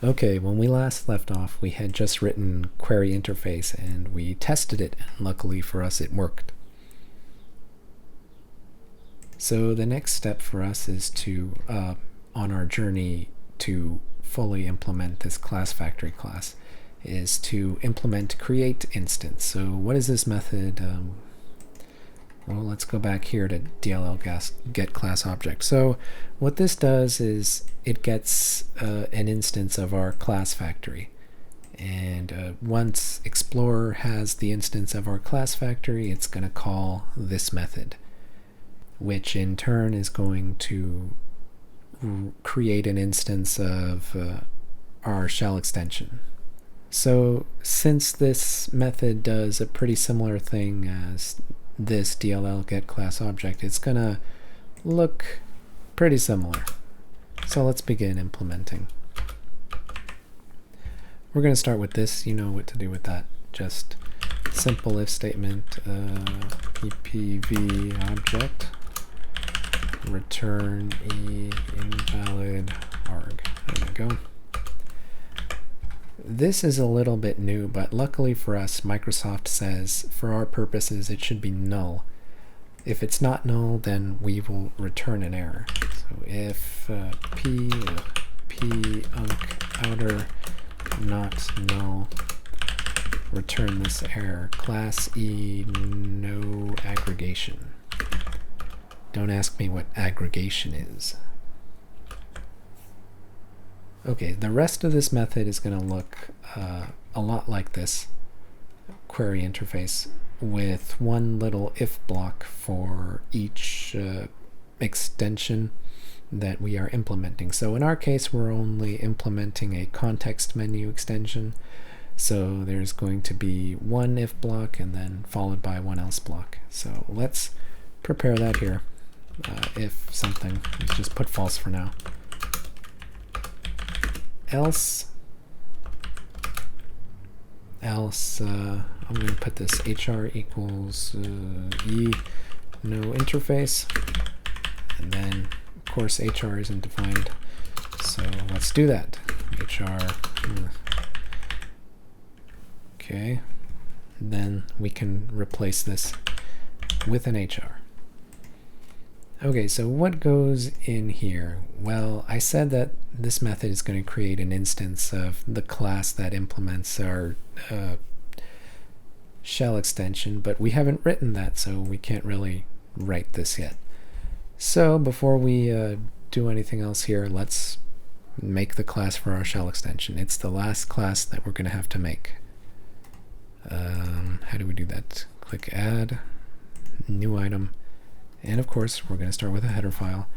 Okay, when we last left off, we had just written query interface and we tested it, and luckily for us it worked. So the next step for us is to, on our journey to fully implement this ClassFactory class, is to implement CreateInstance. So what is this method? Well, let's go back here to DLL get class object. So what this does is it gets an instance of our class factory. And once Explorer has the instance of our class factory, it's going to call this method, which in turn is going to create an instance of our shell extension. So since this method does a pretty similar thing as this DLL get class object, it's gonna look pretty similar. So let's begin implementing. We're gonna start with this. You know what to do with that. Just simple if statement, EPV object, return invalid arg. There we go. This is a little bit new, but luckily for us, Microsoft says for our purposes it should be null. If it's not null, then we will return an error. So if p_outer not null, return this error. Class E no aggregation. Don't ask me what aggregation is. Okay, the rest of this method is going to look a lot like this query interface, with one little if block for each extension that we are implementing. So in our case, we're only implementing a context menu extension. So there's going to be one if block and then followed by one else block. So let's prepare that here. If something, let's just put false for now. Else I'm going to put this HR equals E no interface, and then of course HR isn't defined, so let's do that. HR okay, then we can replace this with an HR. Okay, so what goes in here? Well, I said that this method is going to create an instance of the class that implements our shell extension, but we haven't written that, so we can't really write this yet. So before we do anything else here, let's make the class for our shell extension. It's the last class that we're going to have to make. How do we do that? Click Add, New Item. And of course, we're going to start with a header file.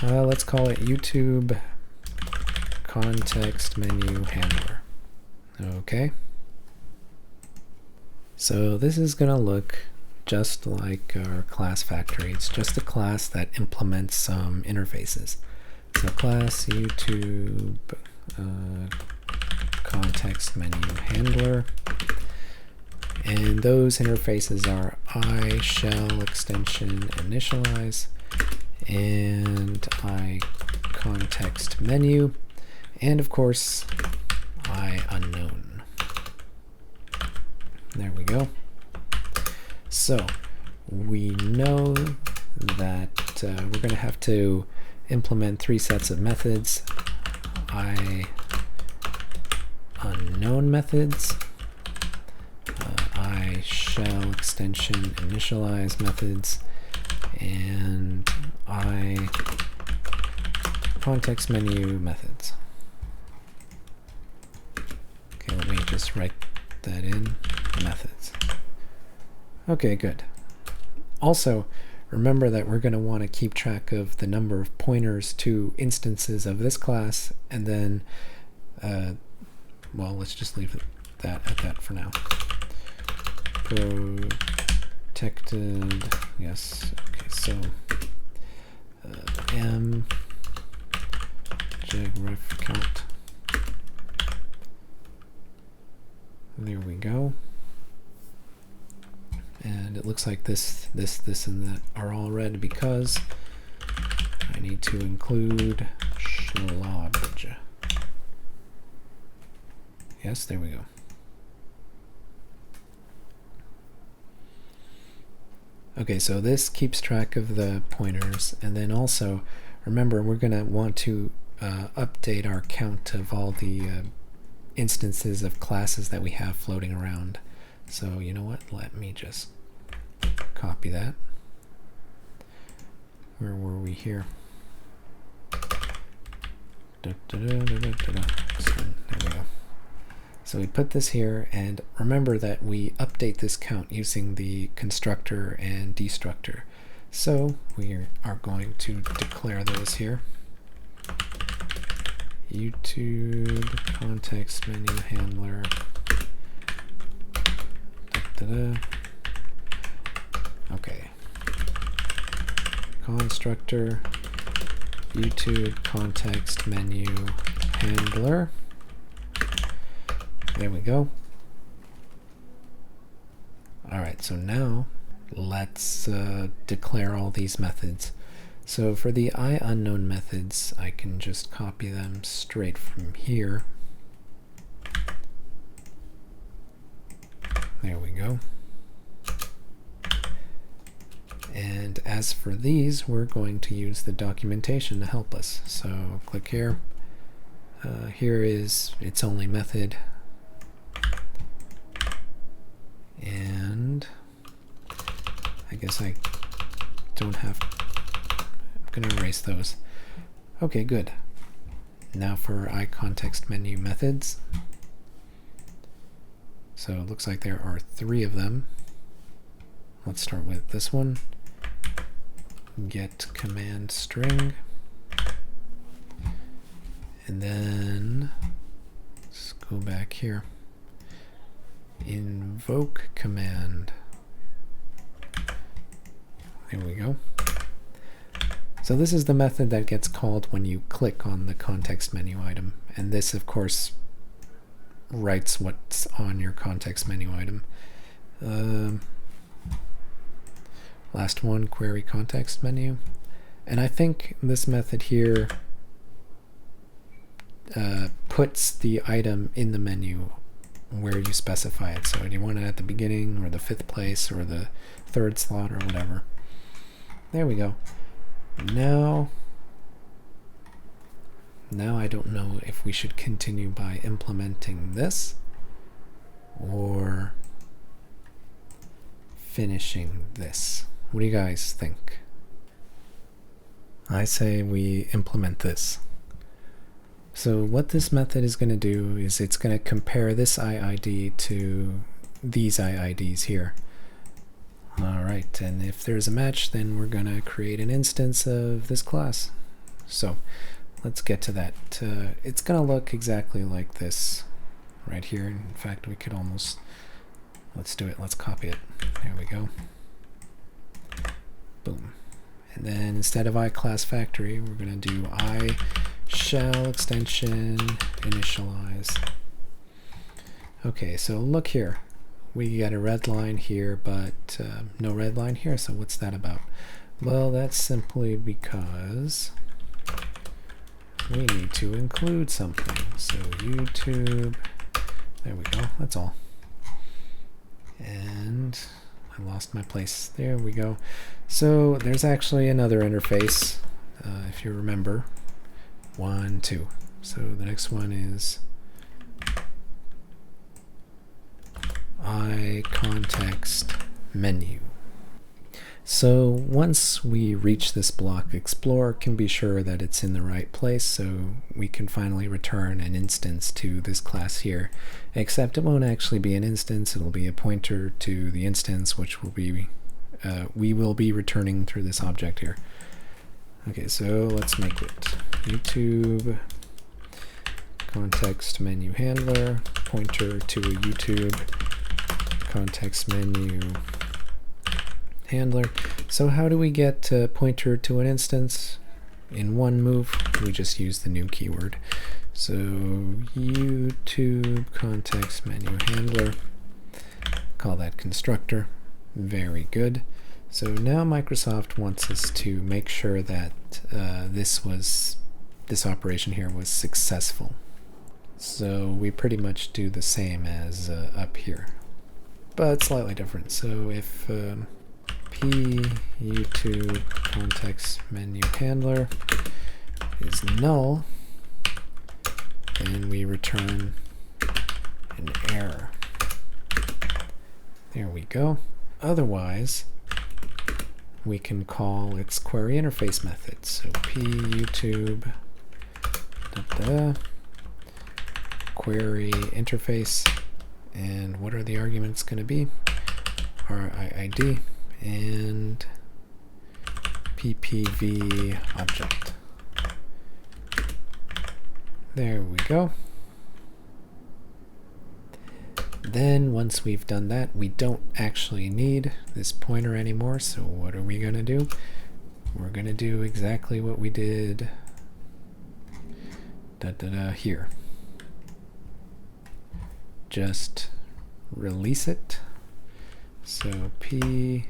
Let's call it YouTubeContextMenuHandler. Okay. So this is going to look just like our class factory. It's just a class that implements some interfaces. So class YouTubeContextMenuHandler. And those interfaces are I shell extension initialize and I context menu, and of course I unknown. There we go. So we know that we're going to have to implement 3 sets of methods. I unknown methods, I shell extension initialize methods, and I context menu methods. Okay, let me just write that in, methods. Okay, good. Also, remember that we're going to want to keep track of the number of pointers to instances of this class, and then, well, let's just leave that at that for now. Protected, yes, okay, so m jegref count. There we go. And it looks like this, and that are all red because I need to include schlodge. Yes, there we go. Okay, so this keeps track of the pointers, and then also remember we're going to want to update our count of all the instances of classes that we have floating around. So you know what, let me just copy that. Where were we here? There we go. So we put this here, and remember that we update this count using the constructor and destructor. So we are going to declare those here. YouTubeContextMenuHandler. Okay. Constructor YouTubeContextMenuHandler. There we go. Alright, so now let's declare all these methods. So for the IUnknown methods, I can just copy them straight from here. There we go. And as for these, we're going to use the documentation to help us. So click here. Here is its only method. And I guess I don't have, I'm going to erase those. Okay, good. Now for iContextMenu methods. So it looks like there are 3 of them. Let's start with this one. Get command string. And then let's go back here. Invoke command. There we go. So this is the method that gets called when you click on the context menu item. And this, of course, writes what's on your context menu item. Last one, query context menu. And I think this method here puts the item in the menu where you specify it. So do you want it at the beginning or the 5th place or the 3rd slot or whatever. There we go. Now I don't know if we should continue by implementing this or finishing this. What do you guys think? I say we implement this. So what this method is going to do is it's going to compare this IID to these IIDs here. Alright, and if there's a match, then we're going to create an instance of this class. So let's get to that. It's going to look exactly like this right here. In fact, we could almost, let's do it. Let's copy it. There we go. Boom. And then instead of iClassFactory, we're going to do shell extension initialize. Okay, so look here. We got a red line here, but no red line here. So what's that about? Well, that's simply because we need to include something. So YouTube, there we go. That's all. And I lost my place. There we go. So there's actually another interface, if you remember. 1, 2. So the next one is iContextMenu. So once we reach this block, Explorer can be sure that it's in the right place, so we can finally return an instance to this class here. Except it won't actually be an instance, it'll be a pointer to the instance, which will be we will be returning through this object here. Okay, so let's make it YouTube context menu handler, pointer to a YouTube context menu handler. So how do we get a pointer to an instance? In one move, we just use the new keyword. So YouTube context menu handler, call that constructor. Very good. So now Microsoft wants us to make sure that this operation here was successful. So we pretty much do the same as up here, but slightly different. So if p YouTubeContextMenuHandler is null, then we return an error. There we go. Otherwise, we can call its query interface method. So p YouTube query interface, and what are the arguments going to be? RIID and ppv object. There we go. Then once we've done that, we don't actually need this pointer anymore, so what are we going to do? We're going to do exactly what we did here. Just release it. So p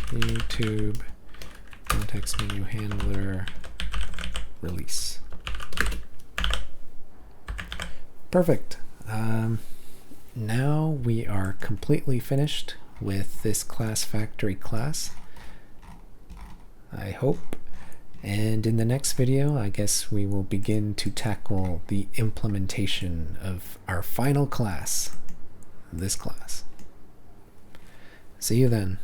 YouTube context menu handler release. Perfect. Now we are completely finished with this ClassFactory class, I hope. And in the next video, I guess we will begin to tackle the implementation of our final class, this class. See you then.